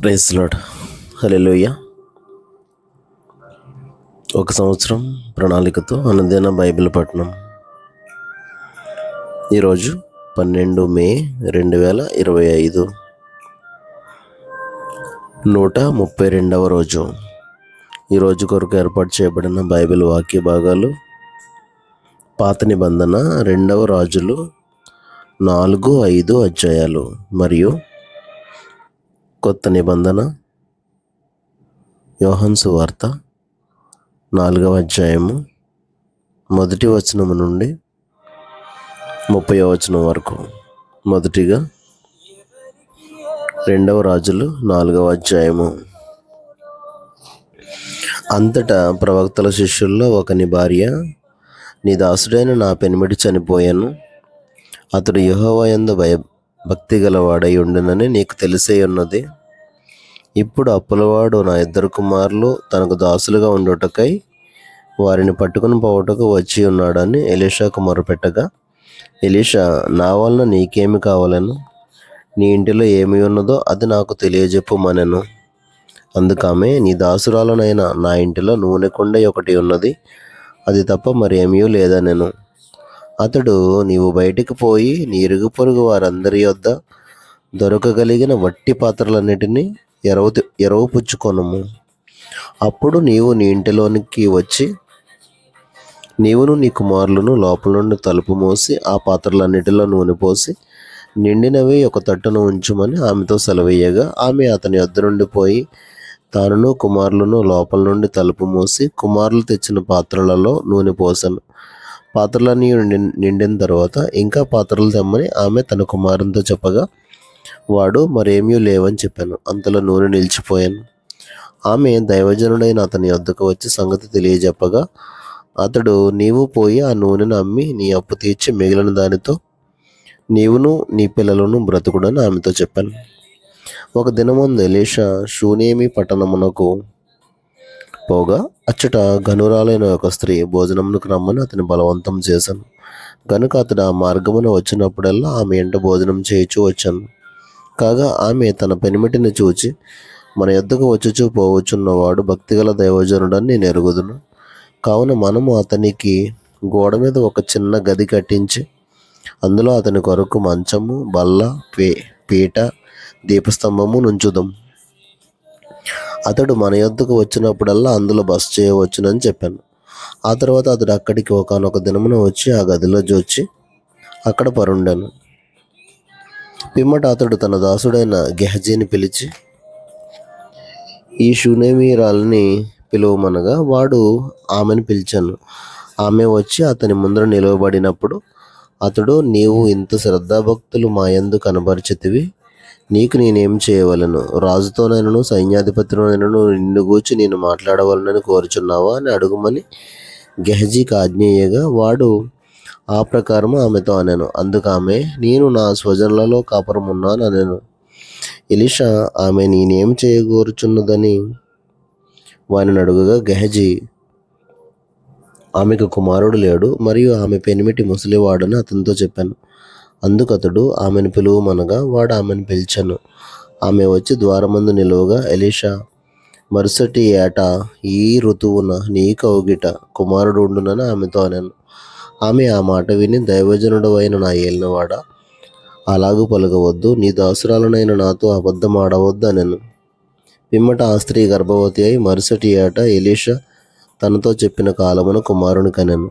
Praise lord. హల్లెలూయా. ఒక సంవత్సరం ప్రణాళికతో అనుదిన బైబిల్ పఠనం. ఈరోజు 12 మే 2025, 132వ రోజు. ఈరోజు కొరకు ఏర్పాటు చేయబడిన బైబిల్ వాక్య భాగాలు పాత నిబంధన 2వ రాజులు 4-5 అధ్యాయాలు మరియు కొత్త నిబంధన యోహాను సువార్త 4వ అధ్యాయము 1వ వచనము నుండి 30వ వచనం వరకు. మొదటిగా 2వ రాజులు 4వ అధ్యాయము. అంతటా ప్రవక్తల శిష్యుల్లో ఒకని భార్య, నీ దాసుడైన నా పెనిమిటి చనిపోయాను, అతడు యెహోవా యందు భక్తి గలవాడై ఉండునని నీకు తెలిసే ఉన్నది. ఇప్పుడు అప్పులవాడు నా 2 కుమారులు తనకు దాసులుగా ఉండుటకై వారిని పట్టుకుని పోవుటకు వచ్చి ఉన్నాడని ఎలీషాకు మొరపెట్టగా, ఎలీషా, నా వలన నీకేమి కావాలను? నీ ఇంటిలో ఏమి ఉన్నదో అది నాకు తెలియజెప్పుమనెను. అందుకామె, నీ దాసురాలనైన నా ఇంటిలో నూనె కుండ ఒకటి ఉన్నది, అది తప్ప మరేమీ లేదనెను. అతడు, నీవు బయటికి పోయి నీ ఇరుగు పొరుగు వారందరి యొద్ద దొరకగలిగిన వట్టి పాత్రలన్నిటినీ ఎరవు పుచ్చుకొనుము. అప్పుడు నీవు నీ ఇంటిలోనికి వచ్చి నీవును నీ కుమారులను లోపల నుండి తలుపు మూసి ఆ పాత్రలన్నిటిలో నూనె పోసి నిండినవి ఒక తట్టును ఉంచుమని ఆమెతో సెలవీయగా, ఆమె అతని యొద్ద నుండి పోయి తానును కుమారులను లోపల నుండి తలుపు మూసి కుమారులు తెచ్చిన పాత్రలలో నూనె పోసెను. పాత్రలన్నీ నిండిన తర్వాత ఇంకా పాత్రలు తెమ్మని ఆమె తన కుమారునితో చెప్పగా, వాడు మరేమీ లేవని చెప్పాను. అంతలో నూనె నిలిచిపోయాను. ఆమె దైవజనుడైన అతని వద్దకు వచ్చి సంగతి తెలియజెప్పగా, అతడు, నీవు పోయి ఆ నూనెను అమ్మి నీ అప్పు తీర్చి మిగిలిన దానితో నీవును నీ పిల్లలను బ్రతుకుడని ఆమెతో చెప్పాను. ఒక దినమందు ఎలీషా షూనేమి పట్టణమునకు పోగా, అచ్చట గనురాలైన ఒక స్త్రీ భోజనమునకు రమ్మని అతని బలవంతం చేశాను. కనుక అతడు ఆ మార్గమున వచ్చినప్పుడల్లా ఆమె ఎంట భోజనం చేయుచూ వచ్చాను. కాగా ఆమె తన పెనిమిటిని చూచి, మన యొద్దకు వచ్చుచూ పోవచ్చున్నవాడు భక్తిగల దైవజనుడని నేను ఎరుగుదును. కావున మనము అతనికి గోడ మీద ఒక చిన్న గది కట్టించి అందులో అతని కొరకు మంచము, బల్ల, పీట, దీపస్తంభము నుంచుదాం. అతడు మన యొద్దకు వచ్చినప్పుడల్లా అందులో బస చేయవచ్చునని చెప్పాను. ఆ తర్వాత అతడు అక్కడికి ఒకానొక దినమున వచ్చి ఆ గదిలో జోచి అక్కడ పరుండాను. పిమ్మట అతడు తన దాసుడైన గెహజీని పిలిచి, ఈ షూనేమీరాలని పిలువమనగా వాడు ఆమెను పిలిచాను. ఆమె వచ్చి అతని ముందర నిలవబడినప్పుడు అతడు, నీవు ఇంత శ్రద్ధాభక్తులు మా యందు కనబరిచితివి, నీకు నేనేం చేయవలను? రాజుతోనైనను సైన్యాధిపతితోనైనను నిన్ను గూర్చి నేను మాట్లాడవలనని కోరుచున్నావా అని అడుగుమని గెహజీకి ఆజ్ఞేయగా, వాడు ఆ ప్రకారము ఆమెతో అనెను. అందుకామె, నేను నా స్వజనులలో కాపురం ఉన్నాను అనెను. ఎలీషా ఆమె నేనేం చేయగోరుచున్నదని వానిని అడుగగా, గెహజీ, ఆమెకు కుమారుడు లేడు మరియు ఆమె పెనిమిటి ముసలివాడని అతనితో చెప్పాను. అందుకతడు, ఆమెను పిలువమనగా వాడు ఆమెను పిలిచాను. ఆమె వచ్చి ద్వారమందు నిలువగా, ఎలీషా, మరుసటి ఏట ఈ ఋతువున నీ కౌగిట కుమారుడు ఉండునని ఆమెతో అనెను. ఆమె ఆ మాట విని, దైవజనుడవైన నా ఏలినవాడా, అలాగూ పలకవద్దు, నీ దాసురాలనైన నాతో అబద్ధం ఆడవద్దు అనెను. పిమ్మట ఆ స్త్రీ గర్భవతి అయి మరుసటి ఏట ఎలీషా తనతో చెప్పిన కాలమున కుమారుని కనెను.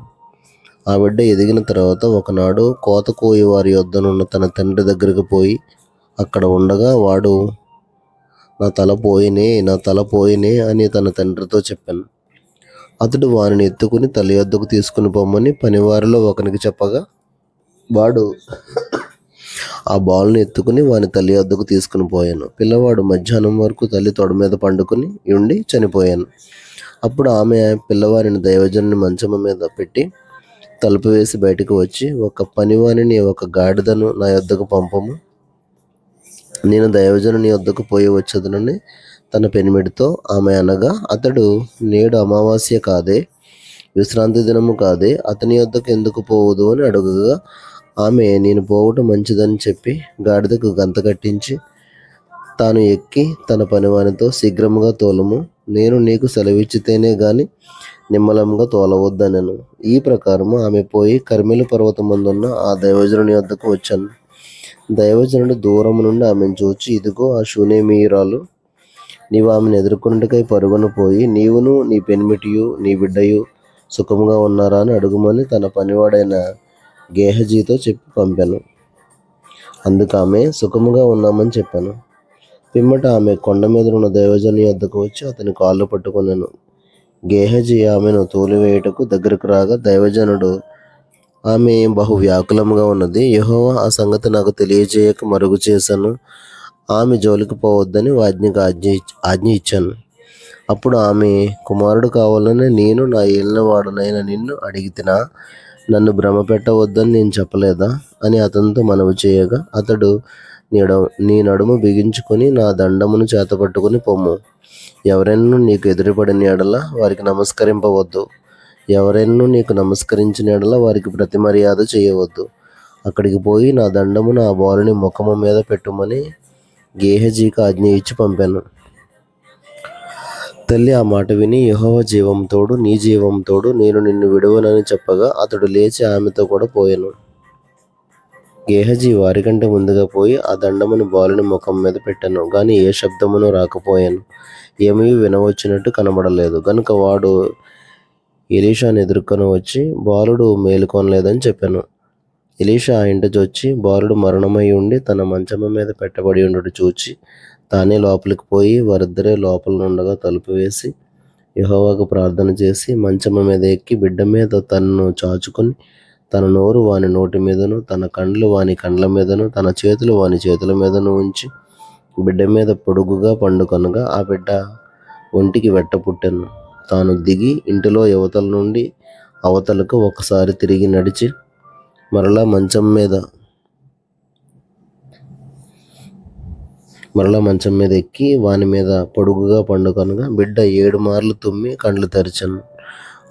ఆ బిడ్డ ఎదిగిన తర్వాత ఒకనాడు కోత కోయి వారి యొద్దనున్న తన తండ్రి దగ్గరకు పోయి అక్కడ ఉండగా, వాడు నా తల పోయినే అని తన తండ్రితో చెప్పాను. అతడు వానిని ఎత్తుకుని తల్లి యొద్దకు తీసుకుని పొమ్మని పనివారిలో ఒకనికి చెప్పగా, వాడు ఆ బాలుని ఎత్తుకుని వాని తల్లి వద్దకు తీసుకుని పోయాను. పిల్లవాడు మధ్యాహ్నం వరకు తల్లి తొడ మీద పండుకుని ఉండి చనిపోయాను. అప్పుడు ఆమె పిల్లవారిని దైవజనుని మంచము మీద పెట్టి తలుపు వేసి బయటకు వచ్చి, ఒక పనివానిని ఒక గాడిదను నా యొద్దకు పంపము, నేను దైవజనుని యొద్దకు పోయి వచ్చేదనని తన పెనిమిడితో ఆమె అనగా, అతడు, నేడు అమావాస్య కాదే, విశ్రాంతి దినము కాదే, అతని యొద్దకు ఎందుకు పోవదు అని అడుగగా, ఆమె, నేను పోవటం మంచిదని చెప్పి గాడిదకు గంత కట్టించి తాను ఎక్కి తన పనివానితో, శీఘ్రముగా తోలుము, నేను నీకు సెలవిచ్చితేనే గాని నిమ్మలంగా తోలవద్దనెను. ఈ ప్రకారము ఆమె పోయి కర్మెలు పర్వతమందున్న ఆ దైవజనుని వద్దకు వచ్చాను. దైవజనుడు దూరము నుండి ఆమెను చూచి, ఇదిగో ఆ షూనేమీయురాలు, నీవు ఆమెను ఎదుర్కొనుటకై పరుగున పోయి నీవును నీ పెనిమిటియు నీ బిడ్డయు సుఖముగా ఉన్నారా అని అడుగుమని తన పనివాడైన గేహజీతో చెప్పి పంపాను. అందుకు ఆమె సుఖముగా ఉన్నామని చెప్పాను. పిమ్మట ఆమె కొండ మీద ఉన్న దైవజనుని వద్దకు వచ్చి అతని కాళ్ళు పట్టుకొనెను. గేహజీ ఆమెను తోలివేయుటకు దగ్గరకు రాగా దైవజనుడు, ఆమె బహు వ్యాకులముగా ఉన్నది, యెహోవా ఆ సంగతి నాకు తెలియజేయక మరుగు చేశాను, ఆమె జోలికి పోవద్దని ఆజ్ఞ ఇచ్చాను. అప్పుడు ఆమె, కుమారుడు కావాలని నేను నా ఏలినవాడనైన నిన్ను అడిగితినా? నన్ను భ్రమ పెట్టవద్దని నేను చెప్పలేదా అని అతనితో మనవి చేయగా, అతడు, నీ నడుము బిగించుకొని నా దండమును చేతపట్టుకుని పొమ్ము. ఎవరైనా నీకు ఎదురుపడిన ఎడల వారికి నమస్కరింపవద్దు, ఎవరైనా నీకు నమస్కరించిన ఎడల వారికి ప్రతి మర్యాద చేయవద్దు. అక్కడికి పోయి నా దండమును ఆ బాలుని ముఖము మీద పెట్టుమని గేహజీకి ఆజ్ఞ ఇచ్చి పంపాను. తల్లి ఆ మాట విని, యెహోవా జీవం తోడు, నీ జీవం తోడు, నేను నిన్ను విడువనని చెప్పగా అతడు లేచి ఆమెతో కూడా పోయెను. గేహజీ వారికంటే ముందుగా పోయి ఆ దండమును బాలుని ముఖం మీద పెట్టాను, గాని ఏ శబ్దమును రాకపోయాను, ఏమీ వినవచ్చినట్టు కనబడలేదు. గనుక వాడు ఎలీషాను ఎదుర్కొని వచ్చి, బాలుడు మేలుకొనలేదని చెప్పాను. ఎలీషా ఆ ఇంట వచ్చి బాలుడు మరణమై ఉండి తన మంచము మీద పెట్టబడి ఉండుట చూచి తానే లోపలికి పోయి వారిద్దరే లోపల నుండగా తలుపు వేసి యెహోవాకు ప్రార్థన చేసి మంచము మీద ఎక్కి బిడ్డ మీద తనను చాచుకొని తన నోరు వాని నోటి మీదను, తన కండ్లు వాని కండ్ల మీదను, తన చేతులు వాని చేతుల మీదను ఉంచి బిడ్డ మీద పొడుగుగా పండుకొనగా ఆ బిడ్డ ఒంటికి వెట్ట పుట్టెను. తాను దిగి ఇంటిలో యువతల నుండి అవతలకు ఒకసారి తిరిగి నడిచి మరలా మంచం మీద ఎక్కి వాని మీద పొడుగుగా పండుకొనగా బిడ్డ 7 మార్లు తుమ్మి కండ్లు తెరచెను.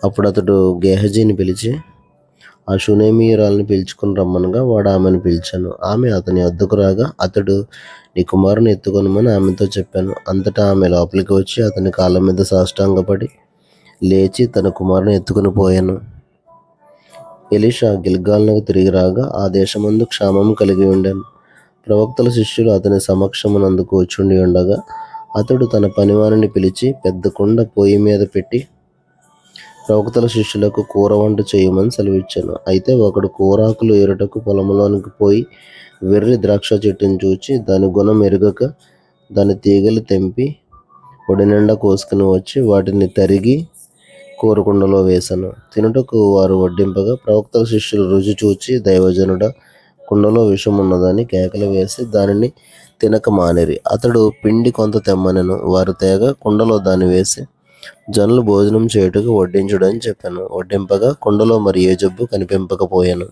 అప్పుడు అతడు గేహజీని పిలిచి ఆ షూనేమీయురాలిని పిలుచుకుని రమ్మనగా వాడు ఆమెను పిలిచాను. ఆమె అతని వద్దకు రాగా అతడు, నీ కుమారుని ఎత్తుకొనమని ఆమెతో చెప్పాను. అంతటా ఆమె లోపలికి వచ్చి అతని కాళ్ళ మీద సాష్టాంగపడి లేచి తన కుమారుని ఎత్తుకుని పోయాను. ఎలీషా గిల్గాలునకు తిరిగి రాగా ఆ దేశమందు క్షామం కలిగి ఉండెను. ప్రవక్తల శిష్యులు అతని సమక్షమునందు కూర్చుండి ఉండగా అతడు తన పనివానిని పిలిచి పెద్ద కుండ పొయ్యి మీద పెట్టి ప్రవక్తల శిష్యులకు కూర వంట చేయమని సెలవిచ్చాను. అయితే ఒకడు కూరాకులు ఏరుటకు పొలంలోనికి పోయి వెర్రి ద్రాక్ష చెట్టును చూచి దాని గుణం ఎరుగక దాని తీగలు తెంపి ఒడి నిండా కోసుకుని వచ్చి వాటిని తరిగి కూరకుండలో వేశాను. తినుటకు వారు వడ్డింపగా ప్రవక్తల శిష్యులు రుచి చూచి, దైవజనుడా, కుండలో విషం ఉన్నదని కేకలు వేసి దానిని తినక మానిరి. అతడు పిండి కొంత తెమ్మనెను. వారు తేగా కుండలో దాన్ని వేసి జనులు భోజనం చేయుటకు వడ్డించుడని చెప్పాను. వడ్డింపగా కుండలో మరి ఏ జబ్బు కనిపింపకపోయాను.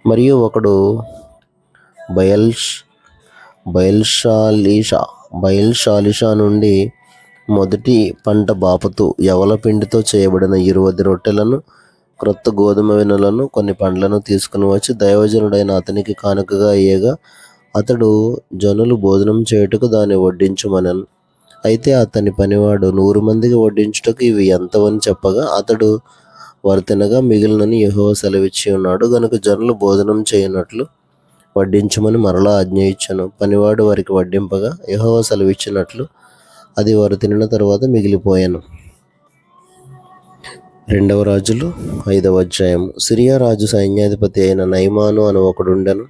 మరియు ఒకడు బయల్షాలిషా నుండి మొదటి పంట బాపతు యవల పిండితో చేయబడిన 20 రొట్టెలను, క్రొత్త గోధుమ వెనులను, కొన్ని పండ్లను తీసుకుని వచ్చి దైవజనుడైన అతనికి కానుకగా ఇయ్యగా అతడు జనులు భోజనం చేయుటకు దాన్ని వడ్డించుమనెను. అయితే అతని పనివాడు 100 మందికి వడ్డించుటకు ఇవి ఎంతవని చెప్పగా అతడు వారు తినగా మిగిలినని యెహోవా సెలవిచ్చి ఉన్నాడు గనుక జనులు భోజనం చేయనట్లు వడ్డించమని మరలా ఆజ్ఞ ఇచ్చాను. పనివాడు వారికి వడ్డింపగా యెహోవా సెలవిచ్చినట్లు అది వారు తినిన తరువాత మిగిలిపోయాను. 2 రాజులు 5వ అధ్యాయం. సిరియా రాజు సైన్యాధిపతి అయిన నయమాను అని ఒకడుండెను.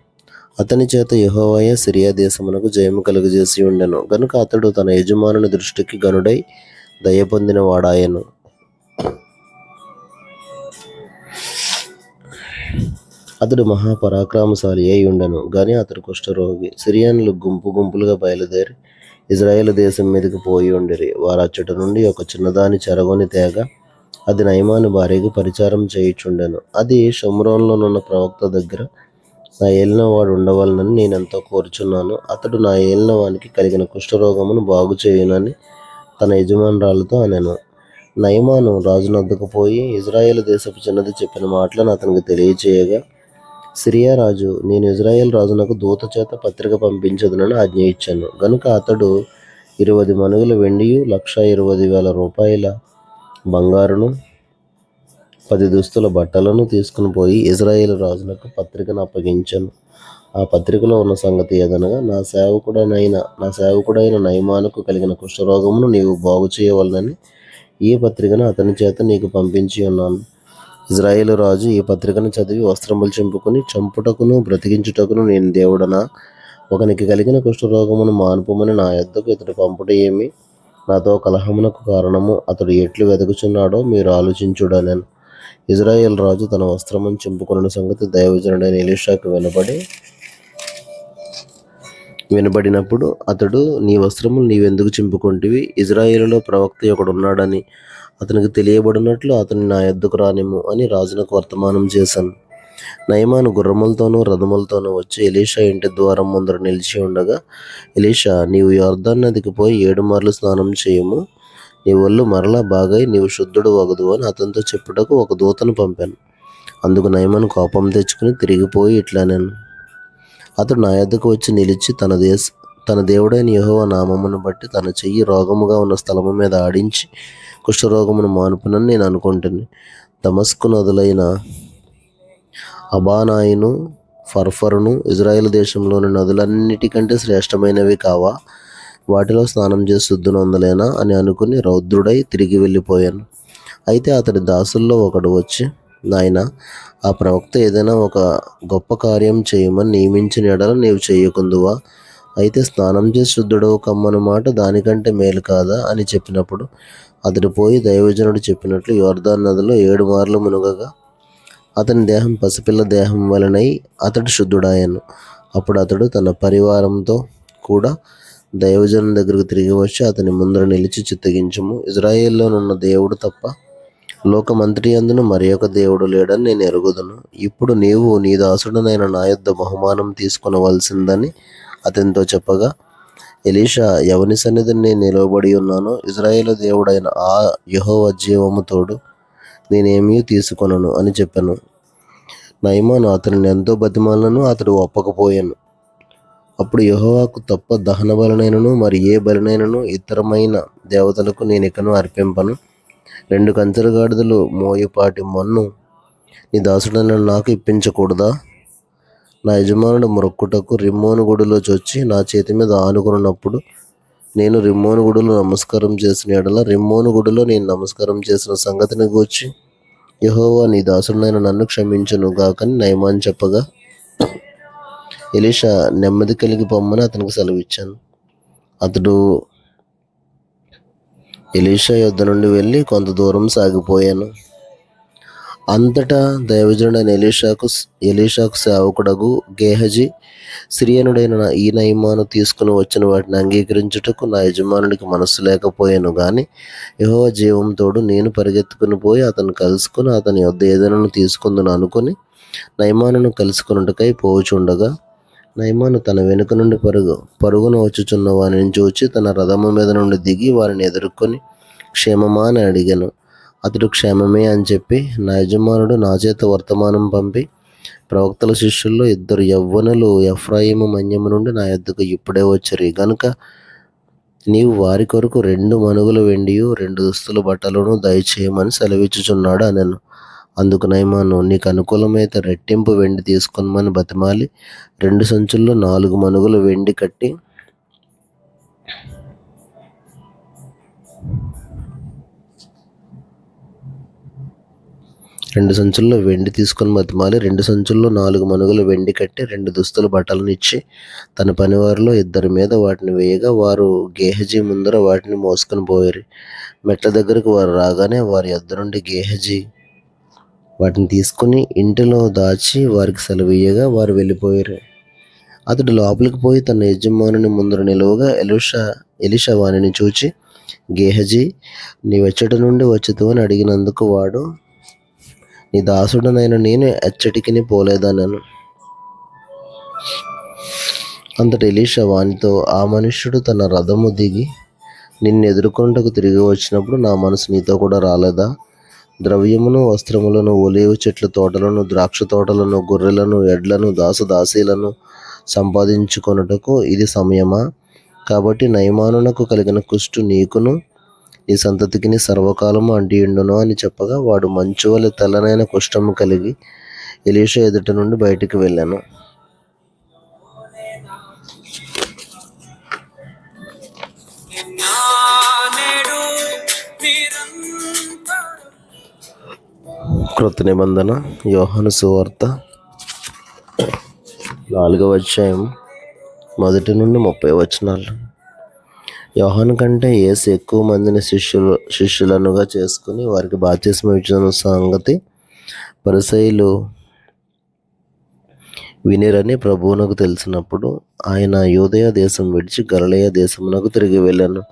అతని చేత యెహోవాయే సిరియా దేశమునకు జయము కలుగజేసి ఉండెను. గనుక అతడు తన యజమానుని దృష్టికి గనుడై దయ పొందిన వాడాయెను. అతడు మహాపరాక్రమశాలి అయి ఉండెను. గాని అతడు కుష్ఠరోగి. సిరియన్లు గుంపు గుంపులుగా బయలుదేరి ఇజ్రాయేల్ దేశం మీదకి పోయి ఉండిరి. వారు అచ్చట నుండి ఒక చిన్నదాని చెరగొని తేగ అది నయమాను భార్యకు పరిచారం చేయుచుండెను. అది షోమ్రోనులోనున్న ప్రవక్త దగ్గర నా ఏలినవాడు ఉండవలనని నేనెంతో కోరుచున్నాను. అతడు నా ఏలినవానికి కలిగిన కుష్ఠరోగమును బాగు చేయునని తన యజమానురాలతో అనెను. నయమాను రాజునొద్దకు పోయి ఇజ్రాయేల్ దేశపు చిన్నది చెప్పిన మాటలను అతనికి తెలియచేయగా సిరియా రాజు, నేను ఇజ్రాయేల్ రాజునకు దూత చేత పత్రిక పంపించదునని ఆజ్ఞ ఇచ్చాను గనుక అతడు 20 మణుగుల వెండియు 1,20,000 రూపాయల బంగారును 10 దుస్తుల బట్టలను తీసుకుని పోయి ఇజ్రాయేల్ రాజునకు పత్రికను అప్పగించాను. ఆ పత్రికలో ఉన్న సంగతి ఏదనగా, నా సేవకుడైన నయమానుకు కలిగిన కుష్ఠరోగమును నీవు బాగు చేయవలనని ఈ పత్రికను అతని చేత నీకు పంపించి ఉన్నాను. ఇజ్రాయేలు రాజు ఈ పత్రికను చదివి వస్త్రములు చింపుకుని, చంపుటకును బ్రతికించుటకును నేను దేవుడనా? ఒకనికి కలిగిన కుష్ఠరోగమును మాన్పుమని నా యొద్దకు ఇతడు పంపుట ఏమి? నాతో కలహమునకు కారణము అతడు ఎట్లు వెతుకుచున్నాడో మీరు ఆలోచించుడనెను. ఇజ్రాయేల్ రాజు తన వస్త్రమును చింపుకున్న సంగతి దైవజనుడైన ఎలీషాకు వినబడినప్పుడు అతడు, నీ వస్త్రములు నీవెందుకు చింపుకొంటివి? ఇజ్రాయేలులో ప్రవక్త ఒకడున్నాడని అతనికి తెలియబడినట్లు అతని నా యొద్దకు రానిమ్ము అని రాజునకు వర్తమానం చేశాను. నయమాను గుర్రములతోనూ రథములతోనూ వచ్చి ఎలీషా ఇంటి ద్వారం ముందర నిలిచి ఉండగా, ఎలీషా, నీవు యొర్దాను నదికి పోయి 7 మార్లు స్నానం చేయము, నీ ఒళ్ళు మరలా బాగై నీవు శుద్ధుడు వగదు అని అతనితో చెప్పుటకు ఒక దూతను పంపాను. అందుకు నయమాను కోపం తెచ్చుకుని తిరిగిపోయి ఇట్లనెను. అతడు నా యొద్దకు వచ్చి నిలిచి తన దేవుడైన యెహోవా నామమును బట్టి తన చెయ్యి రోగముగా ఉన్న స్థలము మీద ఆడించి కుష్ఠరోగమును మానుపునని నేను అనుకుంటుని. దమస్కు నదులైన అబానాయిను, ఫర్ఫరును ఇజ్రాయేల్ దేశంలోని నదులన్నిటికంటే శ్రేష్టమైనవి కావా? వాటిలో స్నానం చేసి శుద్ధునొందలేనా అని అనుకుని రౌద్రుడై తిరిగి వెళ్ళిపోయాను. అయితే అతడి దాసుల్లో ఒకడు వచ్చి, నాయనా, ఆ ప్రవక్త ఏదైనా ఒక గొప్ప కార్యం చేయమని నియమించిన ఎడల నీవు చేయకుందువా? అయితే స్నానం చేసి శుద్ధుడవు కమ్మను మాట దానికంటే మేలు కాదా అని చెప్పినప్పుడు అతడు పోయి దైవజనుడు చెప్పినట్లు యొర్దాను నదిలో 7 మార్లు మునుగగా అతని దేహం పసిపిల్ల దేహం వలనై అతడు శుద్ధుడాయను. అప్పుడు అతడు తన పరివారంతో కూడా దైవజనుని దగ్గరకు తిరిగి వచ్చి అతని ముందర నిలిచి, చిత్తగించుము, ఇజ్రాయేల్లోనున్న దేవుడు తప్ప లోకమంతటి యందును మరి ఒక దేవుడు లేడని నేను ఎరుగుదును. ఇప్పుడు నీవు నీ దాసుడనైన నా యొద్ద బహుమానం తీసుకొనవలసిందని అతనితో చెప్పగా, ఎలీషా, ఎవని సన్నిధిని నేను నిలవబడి ఉన్నానో ఇజ్రాయేలు దేవుడైన ఆ యెహోవా జీవము తోడు నేనేమీ తీసుకొనను అని చెప్పాను. నయమాను అతనిని ఎంతో బతిమాలను, అతడు ఒప్పకపోయాను. అప్పుడు యెహోవాకు తప్ప దహన బలినైనను మరి ఏ బలినైనను ఇతరమైన దేవతలకు నేనికను అర్పింపను. 2 కంచెల గాడిదలు మోయుపాటి మన్ను నీ దాసుడైన నాకు ఇప్పించకూడదా? నా యజమానుడు మొరక్కుటకు రిమ్మోను గుడిలో చొచ్చి నా చేతి మీద ఆనుకున్నప్పుడు నేను రిమ్మోను గుడిలో నమస్కారం చేసిన ఎడల రిమ్మోను గుడిలో నేను నమస్కారం చేసిన సంగతిని గూర్చి యెహోవా నీ దాసుడైన నన్ను క్షమించును గాకని నయమాను చెప్పగా, ఎలీషా నెమ్మది కలిగి పొమ్మని అతనికి సెలవిచ్చాను. అతడు ఎలీషా యొద్ద నుండి వెళ్ళి కొంత దూరం సాగిపోయాను. అంతటా దైవజనుడైన ఎలీషాకు సేవకుడగు గేహజీ, సిరియనుడైన ఈ నయమాను తీసుకుని వచ్చిన వాటిని అంగీకరించుటకు నా యజమానుడికి మనస్సు లేకపోయాను గాని యెహోవా జీవం తోడు నేను పరిగెత్తుకుని పోయి అతను కలుసుకుని అతని యొద్ద ఏదైనా తీసుకుందును అనుకుని నయమానును కలుసుకున్నట్టుకై పోవుచుండగా, నయమాను తన వెనుక నుండి పరుగున వచ్చుచున్న వారిని చూచి తన రథము మీద నుండి దిగి వారిని ఎదుర్కొని, క్షేమమా అని అడిగాను. అతడు క్షేమమే అని చెప్పి, నా యజమానుడు నా చేత వర్తమానం పంపి, ప్రవక్తల శిష్యుల్లో 2 యవ్వనులు ఎఫ్రాయిము మన్యము నుండి నా యొద్దకు ఇప్పుడే వచ్చారు గనుక నీవు వారి కొరకు 2 మణుగుల వెండియు 2 దుస్తుల బట్టలను దయచేయమని సెలవిచ్చుచున్నాడు అనెను. అందుకు నయమాను, నీకు అనుకూలమైతే రెట్టింపు వెండి తీసుకొనమని బతిమాలి 2 సంచుల్లో 4 మణుగుల వెండి కట్టి 2 సంచుల్లో వెండి తీసుకొని బతిమాలి 2 సంచుల్లో 4 మణుగుల వెండి కట్టి 2 దుస్తుల బట్టలను ఇచ్చి తన పనివారిలో 2 మీద వాటిని వేయగా వారు గేహజీ ముందర వాటిని మోసుకొని పోయారు. మెట్ల దగ్గరకు వారు రాగానే వారి యొద్ద నుండి గేహజీ వాటిని తీసుకుని ఇంటిలో దాచి వారికి సెలవీయగా వారు వెళ్ళిపోయారు. అతడు లోపలికి పోయి తన యజమానుని ముందర నిలువగా ఎలీషా వానిని చూచి, గేహజీ, నీవెచ్చటి నుండి వచ్చితివి అని అడిగినందుకు వాడు, నీ దాసుడనైన నేను ఎచ్చటికిని పోలేదనను. అంతటి ఎలీషా వానితో, ఆ మనుష్యుడు తన రథము దిగి నిన్ను ఎదుర్కొనుటకు తిరిగి వచ్చినప్పుడు నా మనసు నీతో కూడా రాలేదా? ద్రవ్యమును, వస్త్రములను, ఒలీవ చెట్ల తోటలను, ద్రాక్ష తోటలను, గొర్రెలను, ఎడ్లను, దాసదాసీలను సంపాదించుకొనుటకు ఇది సమయమా? కాబట్టి నయమానునకు కలిగిన కుష్టు నీకును నీ సంతతికిని సర్వకాలము అంటియుండును అని చెప్పగా, వాడు మంచువలె తెల్లనైన కుష్ఠము కలిగి ఎలీషా ఎదుట నుండి బయటికి వెళ్ళాను. క్రొత్త నిబంధన యోహాను సువార్త 4వ అధ్యాయం 1 నుండి 30 వచనాలు. యోహాను కంటే యేసు ఎక్కువ మందిని శిష్యులనుగా చేసుకుని వారికి బాప్తిస్మం ఇచ్చిన సంగతి పరిసయ్యులు వినిరని ప్రభువునకు తెలిసినప్పుడు ఆయన యూదయ దేశం విడిచి గలిలయ దేశమునకు తిరిగి వెళ్ళాను.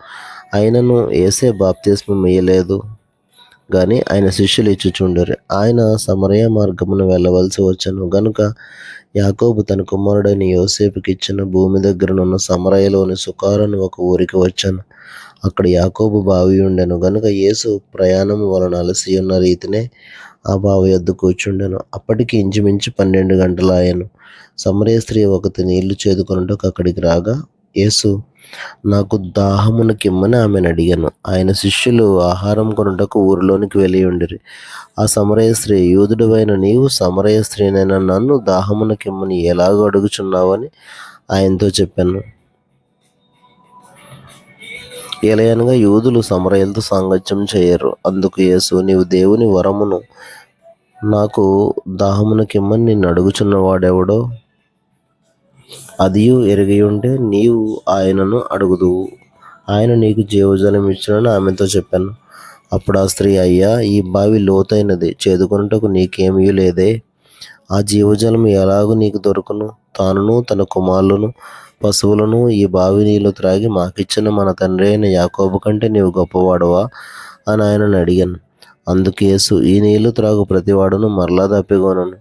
ఆయనను యేసే బాప్తిస్మం ఇయ్యలేదు గాని ఆయన శిష్యులు ఇచ్చుచుండిరి. ఆయన సమరయ మార్గమున వెళ్ళవలసి వచ్చెను గనుక యాకోబు తన కుమారుడైన యోసేపుకి ఇచ్చిన భూమి దగ్గరనున్న సమరయలోని సుకారను ఒక ఊరికి వచ్చాను. అక్కడ యాకోబు బావి ఉండెను గనుక యేసు ప్రయాణము వలన అలసి ఉన్న రీతినే ఆ బావి యొద్ద కూర్చుండెను. అప్పటికి ఇంచుమించు 12 గంటలు ఆయను. సమరయ స్త్రీ ఒకటి నీళ్లు చేదుకొనుటకు అక్కడికి రాగా, యేసు నాకు దాహమునకిమ్మని ఆమెను అడిగాను. ఆయన శిష్యులు ఆహారం కొనుటకు ఊరిలోనికి వెళ్ళి ఉండిరి. ఆ సమరయ స్త్రీ, యూదుడవైన నీవు సమరయ స్త్రీనైన నన్ను దాహమునకిమ్మని ఎలాగో అడుగుచున్నావని ఆయనతో చెప్పాను. ఎలయనగా యూదులు సమరయులతో సాంగత్యం చేయరు. అందుకు యేసు, నీవు దేవుని వరమును నాకు దాహమునకిమ్మని నిన్ను అడుగుచున్నవాడెవడో అదియు ఎరిగి ఉంటే నీవు ఆయనను అడుగుదువు, ఆయన నీకు జీవజలం ఇచ్చునని ఆమెతో చెప్పాను. అప్పుడు ఆ స్త్రీ, అయ్యా, ఈ బావి లోతైనది, చేదుకొనుటకు నీకేమీ లేదే. ఆ జీవజలం ఎలాగూ నీకు దొరుకును? తానును తన కుమారులను పశువులను ఈ బావి నీళ్లు త్రాగి మాకిచ్చిన మన తండ్రి అయిన యాకోబు కంటే నీవు గొప్పవాడవా అని ఆయనను అడిగాను. అందుకు యేసు, ఈ నీళ్లు త్రాగు ప్రతివాడును మరలా దప్పిగొనను.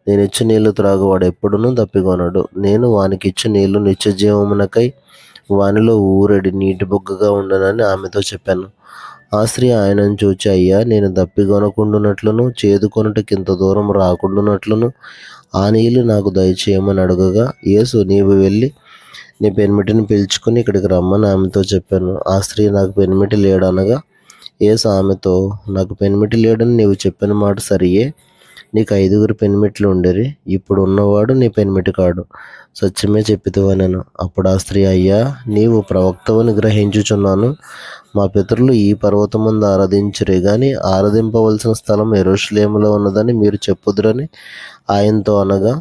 నేనిచ్చు నీళ్లు త్రాగువాడు ఎప్పుడునూ దప్పిగొనడు. నేను వానికిచ్చు నీళ్లు నిత్య జీవమునకై వానిలో ఊరెడి నీటి బుగ్గగా ఉండనని ఆమెతో చెప్పాను. ఆ స్త్రీ ఆయనను చూచి, అయ్యా, నేను దప్పిగొనకుండునట్లును చేదుకొనుటకింత దూరం రాకుండునట్లును ఆ నీళ్లు నాకు దయచేయమని అడగగా, యేసు, నీవు వెళ్ళి నీ పెనిమిటిని పిలుచుకుని ఇక్కడికి రమ్మని ఆమెతో చెప్పాను. ఆ స్త్రీ, నాకు పెనిమిటి లేడనగా, యేసు ఆమెతో, నాకు పెనిమిటి లేడని నీవు చెప్పిన మాట సరియే. నీకు 5 పెనిమిట్లు ఉండిరి, ఇప్పుడు ఉన్నవాడు నీ పెనిమిటి కాడు. సత్యమే చెప్పితివనెను. అప్పుడు ఆ స్త్రీ, అయ్యా, నీవు ప్రవక్తవని గ్రహించుచున్నాను. మా పితరులు ఈ పర్వతమందు ఆరాధించిరి గాని ఆరాధింపవలసిన స్థలం యెరూషలేములో ఉన్నదని మీరు చెప్పుదురని ఆయనతో అనగా,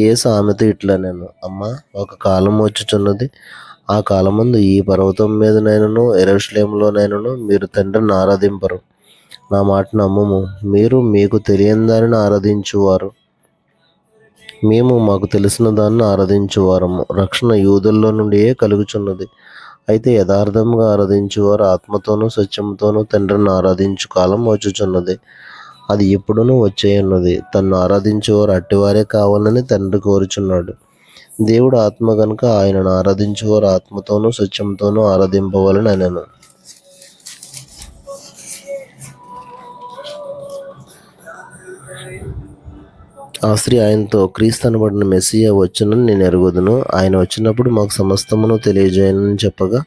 యేసు ఆమెతో ఇట్లనెను, అమ్మా, ఒక కాలం వచ్చుచున్నది, ఆ కాలమందు ఈ పర్వతం మీదనైనను యెరూషలేములోనైనను మీరు తండ్రిని ఆరాధింపరు. నా మాట నమ్ముము. మీరు మీకు తెలియని దానిని ఆరాధించువారు, మేము మాకు తెలిసిన దాన్ని ఆరాధించువారము. రక్షణ యూదుల్లో నుండియే కలుగుచున్నది. అయితే యథార్థంగా ఆరాధించువారు ఆత్మతోనూ సత్యముతోనూ తండ్రిని ఆరాధించు కాలం వచ్చుచున్నది. అది ఎప్పుడునూ వచ్చేయున్నది. తన్ను ఆరాధించేవారు అట్టివారే కావాలని తండ్రి కోరుచున్నాడు. దేవుడు ఆత్మ గనుక ఆయనను ఆరాధించేవారు ఆత్మతోనూ సత్యంతోనూ ఆరాధింపవలని అనెను. ఆ స్త్రీ ఆయనతో, క్రీస్తు అనబడిన మెస్సియా వచ్చునని నేను ఎరుగుదును. ఆయన వచ్చినప్పుడు మాకు సమస్తమును తెలియజేయనని చెప్పగా,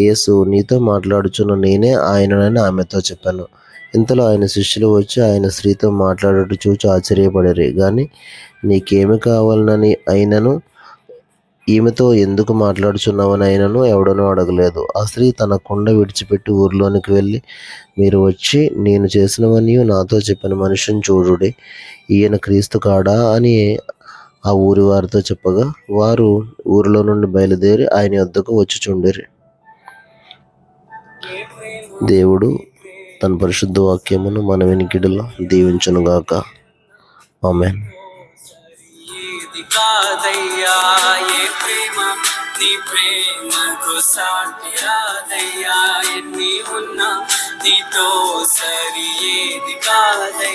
యేసు, నీతో మాట్లాడుచున్న నేనే ఆయననని ఆమెతో చెప్పాను. ఇంతలో ఆయన శిష్యులు వచ్చి ఆయన స్త్రీతో మాట్లాడుట చూచి ఆశ్చర్యపడిరి గాని నీకేమి కావాలనని అయినను ఈమెతో ఎందుకు మాట్లాడుచున్నావని అయినను ఎవడనూ అడగలేదు. ఆ స్త్రీ తన కుండ విడిచిపెట్టి ఊరిలోనికి వెళ్ళి, మీరు వచ్చి నేను చేసినవన్నీ నాతో చెప్పిన మనిషిని చూడుడి, ఈయన క్రీస్తు కాడా అని ఆ ఊరి వారితో చెప్పగా, వారు ఊరిలో నుండి బయలుదేరి ఆయన యొద్దకు వచ్చుచుండిరి. దేవుడు తన పరిశుద్ధ వాక్యమును మన వినికిడిలో దీవించునుగాక. ఆమేన్. కాదయ్యా ఏ ప్రేమ, నీ ప్రేమకు సాటి రాదయ్యా. ఎన్ని ఉన్నా నీతో సరి ఏది కాదయ్యా.